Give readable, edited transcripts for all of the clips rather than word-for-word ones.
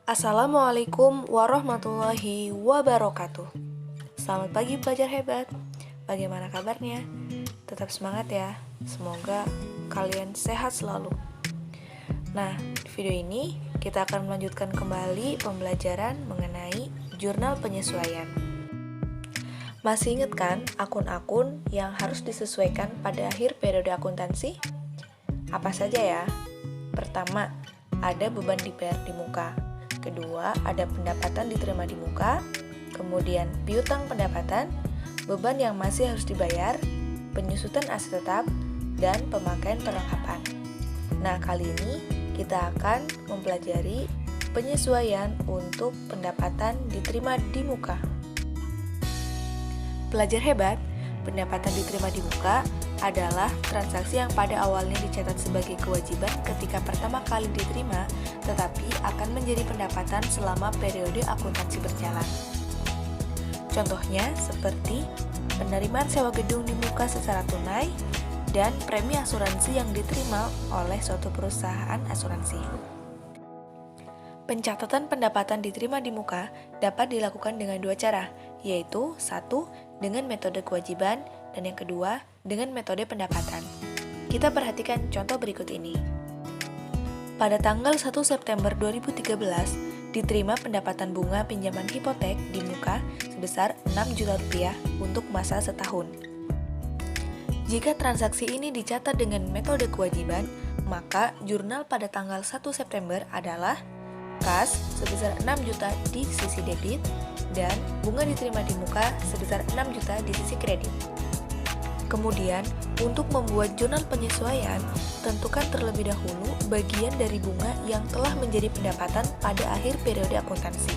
Assalamualaikum warahmatullahi wabarakatuh. Selamat pagi pelajar hebat. Bagaimana kabarnya? Tetap semangat ya. Semoga kalian sehat selalu. Nah, di video ini kita akan melanjutkan kembali pembelajaran mengenai jurnal penyesuaian. Masih ingat kan akun-akun yang harus disesuaikan pada akhir periode akuntansi? Apa saja ya? Pertama, ada beban dibayar di muka. Kedua, ada pendapatan diterima di muka. Kemudian, piutang pendapatan, beban yang masih harus dibayar, penyusutan aset tetap, dan pemakaian perlengkapan. Nah, kali ini kita akan mempelajari penyesuaian untuk pendapatan diterima di muka. Pelajar hebat, pendapatan diterima di muka adalah transaksi yang pada awalnya dicatat sebagai kewajiban ketika pertama kali diterima, tetapi akan menjadi pendapatan selama periode akuntansi berjalan. Contohnya seperti penerimaan sewa gedung di muka secara tunai dan premi asuransi yang diterima oleh suatu perusahaan asuransi. Pencatatan pendapatan diterima di muka dapat dilakukan dengan dua cara, yaitu satu, dengan metode kewajiban, dan yang kedua, dengan metode pendapatan. Kita perhatikan contoh berikut ini. Pada tanggal 1 September 2013, diterima pendapatan bunga pinjaman hipotek di muka sebesar Rp6 juta untuk masa setahun. Jika transaksi ini dicatat dengan metode kewajiban, maka jurnal pada tanggal 1 September adalah kas sebesar 6 juta di sisi debit dan bunga diterima di muka sebesar 6 juta di sisi kredit. Kemudian, untuk membuat jurnal penyesuaian, tentukan terlebih dahulu bagian dari bunga yang telah menjadi pendapatan pada akhir periode akuntansi.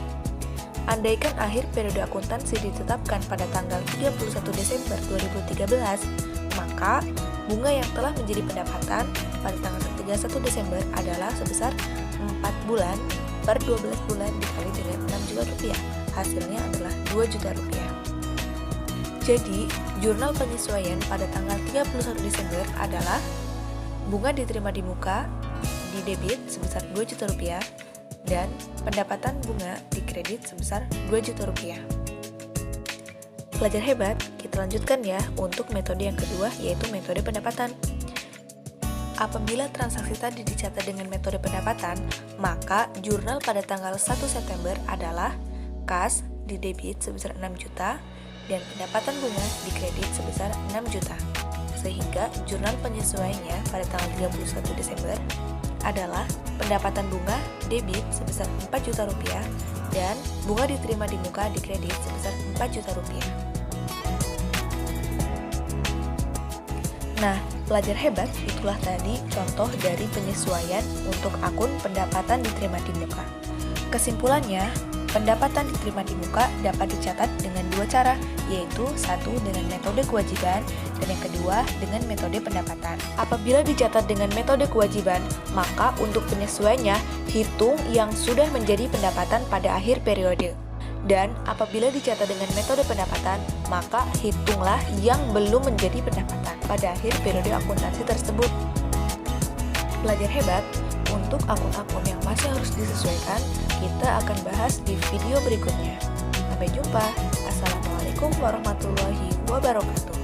Andaikan akhir periode akuntansi ditetapkan pada tanggal 31 Desember 2013, maka bunga yang telah menjadi pendapatan pada tanggal 31 Desember adalah sebesar 4 bulan per 12 bulan dikali dengan Rp6 juta. Hasilnya adalah Rp2 juta. Jadi, jurnal penyesuaian pada tanggal 31 Desember adalah bunga diterima di muka di debit sebesar Rp2 juta dan pendapatan bunga di kredit sebesar Rp2 juta. Pelajar hebat, kita lanjutkan ya untuk metode yang kedua, yaitu metode pendapatan. Apabila transaksi tadi dicatat dengan metode pendapatan, maka jurnal pada tanggal 1 September adalah kas di debit sebesar 6 juta dan pendapatan bunga di kredit sebesar 6 juta. Sehingga jurnal penyesuaiannya pada tanggal 31 Desember adalah pendapatan bunga debit sebesar Rp4 juta dan bunga diterima di muka di kredit sebesar Rp4 juta. Nah, pelajar hebat, itulah tadi contoh dari penyesuaian untuk akun pendapatan diterima di muka. Kesimpulannya, pendapatan diterima di muka dapat dicatat dengan dua cara, yaitu satu dengan metode kewajiban dan yang kedua dengan metode pendapatan. Apabila dicatat dengan metode kewajiban, maka untuk penyesuaiannya hitung yang sudah menjadi pendapatan pada akhir periode. Dan apabila dicatat dengan metode pendapatan, maka hitunglah yang belum menjadi pendapatan pada akhir periode akuntansi tersebut. Belajar hebat, untuk akun-akun yang masih harus disesuaikan, kita akan bahas di video berikutnya. Sampai jumpa. Assalamualaikum warahmatullahi wabarakatuh.